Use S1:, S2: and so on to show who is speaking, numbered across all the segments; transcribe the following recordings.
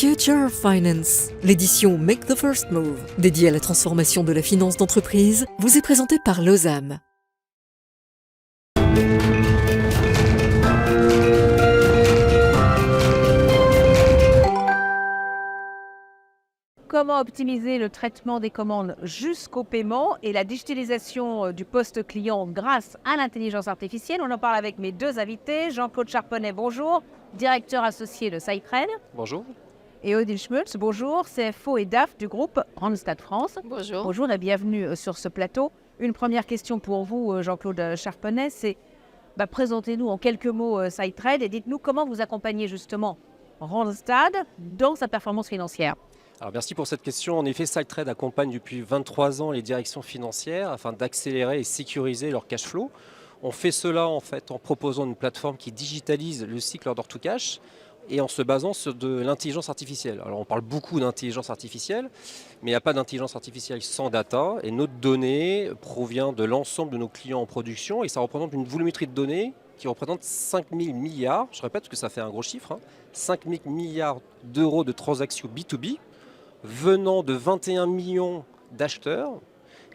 S1: Future of Finance, l'édition Make the First Move, dédiée à la transformation de la finance d'entreprise, vous est présentée par Lozam.
S2: Comment optimiser le traitement des commandes jusqu'au paiement et la digitalisation du poste client grâce à l'intelligence artificielle. On en parle avec mes deux invités. Jean-Claude Charpenais, bonjour, directeur associé de SiteTrade.
S3: Bonjour.
S2: Et Odile Schmutz, bonjour, CFO et DAF du groupe Randstad France.
S4: Bonjour.
S2: Bonjour et bienvenue sur ce plateau. Une première question pour vous, Jean-Claude Charpenais, c'est présentez-nous en quelques mots SiteTrade et dites-nous comment vous accompagnez justement Randstad dans sa performance financière.
S3: Alors merci pour cette question. En effet, SiteTrade accompagne depuis 23 ans les directions financières afin d'accélérer et sécuriser leur cash flow. On fait cela en proposant une plateforme qui digitalise le cycle order to cash et en se basant sur de l'intelligence artificielle. Alors on parle beaucoup d'intelligence artificielle, mais il n'y a pas d'intelligence artificielle sans data. Et notre donnée provient de l'ensemble de nos clients en production et ça représente une volumétrie de données qui représente 5 000 milliards, je répète parce que ça fait un gros chiffre, 5 000 milliards d'euros de transactions B2B, venant de 21 millions d'acheteurs,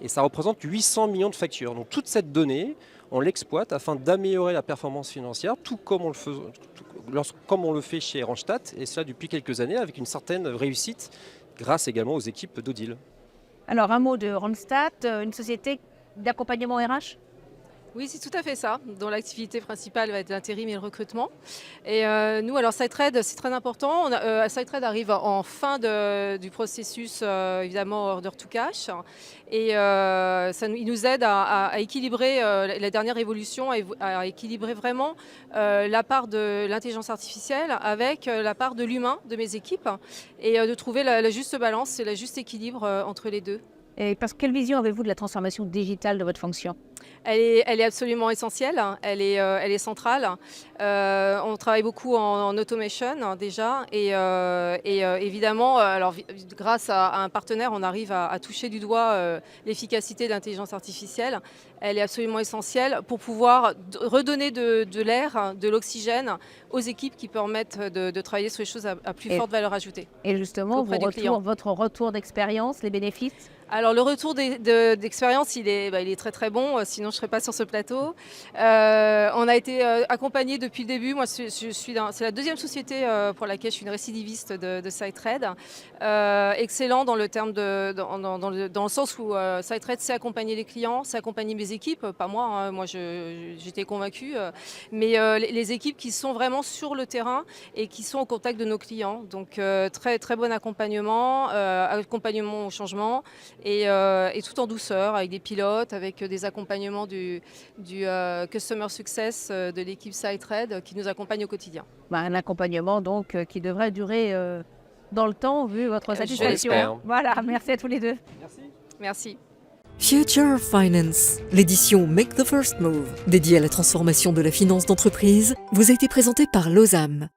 S3: et ça représente 800 millions de factures. Donc toute cette donnée, on l'exploite afin d'améliorer la performance financière, tout comme on le fait chez Randstad, et cela depuis quelques années, avec une certaine réussite, grâce également aux équipes d'Odile.
S2: Alors un mot de Randstad, une société d'accompagnement RH ?
S4: Oui, c'est tout à fait ça, dont l'activité principale va être l'intérim et le recrutement. Et nous, alors SiteTrade, c'est très important. SiteTrade arrive en fin du processus, évidemment, order to cash. Et il nous aide à équilibrer la dernière évolution, à équilibrer vraiment la part de l'intelligence artificielle avec la part de l'humain de mes équipes et de trouver la juste balance et le juste équilibre entre les deux.
S2: Et quelle vision avez-vous de la transformation digitale de votre fonction ?
S4: Elle est absolument essentielle, elle est centrale. On travaille beaucoup en automation déjà et évidemment, alors, grâce à un partenaire, on arrive à toucher du doigt l'efficacité de l'intelligence artificielle. Elle est absolument essentielle pour pouvoir redonner de l'air, de l'oxygène aux équipes qui permettent de travailler sur les choses à plus forte valeur ajoutée.
S2: Et justement, votre retour d'expérience, les bénéfices ?
S4: Alors le retour d'expérience, il est très très bon, sinon je ne serais pas sur ce plateau. On a été accompagnés depuis le début. Moi, c'est la deuxième société pour laquelle je suis une récidiviste de SiteTrade. Excellent dans le sens où SiteTrade sait accompagner les clients, sait accompagner mes équipes, pas moi. Hein, moi, j'étais convaincue, mais les équipes qui sont vraiment sur le terrain et qui sont au contact de nos clients. Donc très très bon accompagnement au changement. Et tout en douceur, avec des pilotes, avec des accompagnements du Customer Success de l'équipe SiteTrade qui nous accompagne au quotidien.
S2: Un accompagnement donc qui devrait durer dans le temps vu votre satisfaction. Voilà, merci à tous les deux.
S4: Merci.
S1: Future of Finance, l'édition Make the First Move, dédiée à la transformation de la finance d'entreprise, vous a été présentée par Lozam.